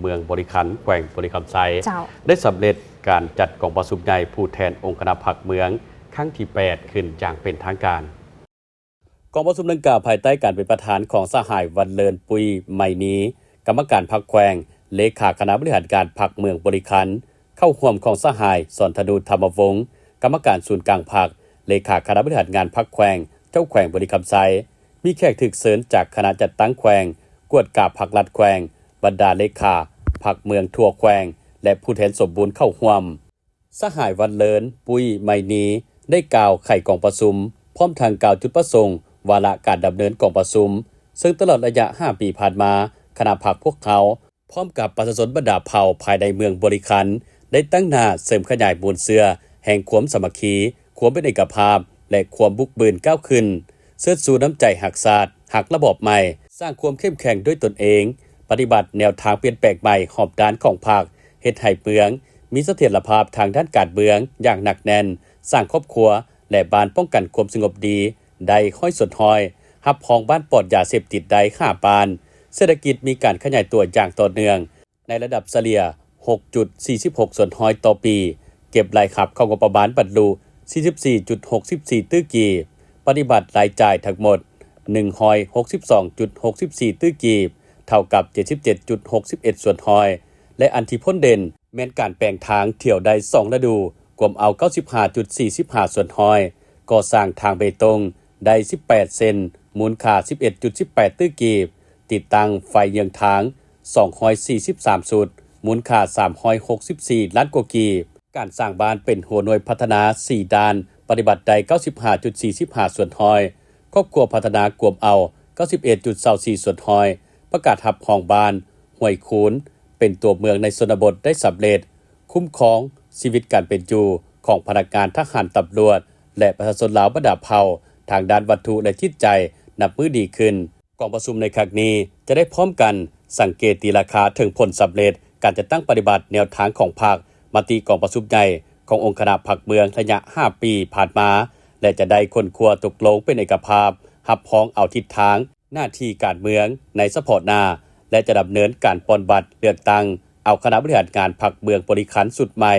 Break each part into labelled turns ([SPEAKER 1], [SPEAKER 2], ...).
[SPEAKER 1] เมืองบริคันแขวงบริคำไซ
[SPEAKER 2] เจ้า
[SPEAKER 1] ได้สำเร็จการจัดกองประชุมใหญ่ผู้แทนองค์คณะพรรคเมืองครั้งที่ 8 ขึ้นอย่างเป็นทางการกองประชุมดังกล่าวภายใต้การเป็นประธานของสหายวันเลินปุยไมนี้กรรมการพรรคแขวงเลขาคณะบริหารการพรรคเมืองบริคันเข้าร่วมของสหายสอนธนูธรรมวงศ์กรรมการศูนย์กลางพรรคเลขาคณะบริหารงานพรรคแขวงเจ้าแขวงบริคำไซมีแขกถึกเสริญจากคณะจัดตั้งแขวงกวดกาพรรครัฐแขวงบรรดาเลขาพรรคเมืองทั่วแขวงและผู้แทนสมบูรณ์เข้าร่วมสหายวันเลินปุ้ยไมนีได้กล่าวไขกองประชุมพร้อมทางกล่าวจุดประสงค์วาระการดำเนินกองประชุมซึ่งตลอดระยะ5ปีผ่านมาคณะพรรคพวกเขาพร้อมกับประชาชนบรรดาเผ่าภายในเมืองบริคันได้ตั้งหน้าเสริมขยายมูลเสือแห่งความสามัคคีความเป็นเอกภาพและความบุกบืนก้าวขึ้นเสื้อสู่น้ำใจหักศาสตร์หักระบบใหม่สร้างความเข้มแข็งด้วยตนเองปฏิบัติแนวทางเปลี่ยนแปลงใหม่หอบด้านของภาคเฮ็ดให้เมืองมีเสถียรภาพทางด้านการเมืองอย่างหนักแน่นสร้างครอบครัวและบ้านป้องกันความสงบดีได้ค่อยสดหอยหับพองบ้านปลอดยาเสพติดได้5ปานเศรษฐกิจมีการขยายตัวอย่างต่อเนื่องในระดับเฉลี่ย 6.46 ส่วนหอยต่อปีเก็บรายขับเข้างบประมาณบรรลุ 44.64 ตื้อกีบปฏิบัติรายจ่ายทั้งหมด 162.64 ตื้อกีบเท่ากับ 77.61 ส่วนหอยและอันที่พ้นเด่นแม้นการแปลงทางเที่ยวได้2ฤดูกวมเอา 95.45 ส่วนหอยก่อสร้างทางเบตงได้18เซนมูลค่า 11.18 ตื้อกีบติดตั้งไฟเยืองทาง243สุดมูลค่า364ล้านกว่ากีบการสร้างบ้านเป็นหัวหน่วยพัฒนา4ด้านปฏิบัติได้ 95.45 ส่วนหอยครอบครัวพัฒนากวมเอา 91.24 ส่วนหอยประกาศหับของบ้านห้วยคูนเป็นตัวเมืองในชนบทได้สำเร็จคุ้มครองชีวิตการเป็นอยู่ของพนักงานทหารตำรวจและประชาชนลาวบรรดาเผ่าทางด้านวัตถุและจิตใจนับมือดีขึ้นกองประชุมในครั้งนี้จะได้พร้อมกันสังเกตตีราคาถึงผลสำเร็จการจะตั้งปฏิบัติแนวทางของพรรคมติกองประชุมใหญ่ขององค์คณะพรรคเมืองระยะ5ปีผ่านมาและจะได้คนครัวตกลงเป็นเอกภาพหับพ้องเอาทิศทางหน้าที่การเมืองในสปอร์ตหน้าและจะดำเนินการปลดบัตรเลือกตั้งเอาคณะบริหารงานพรรคเมืองบริคันสุดใหม่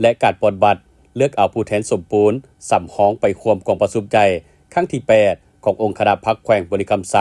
[SPEAKER 1] และการปลดบัตรเลือกเอาผู้แทนสมบูรณ์สำห้องไปควมกองประชุมใหญ่ครั้งที่ 8 ขององค์คณะพรรคแขวงบริคำไซ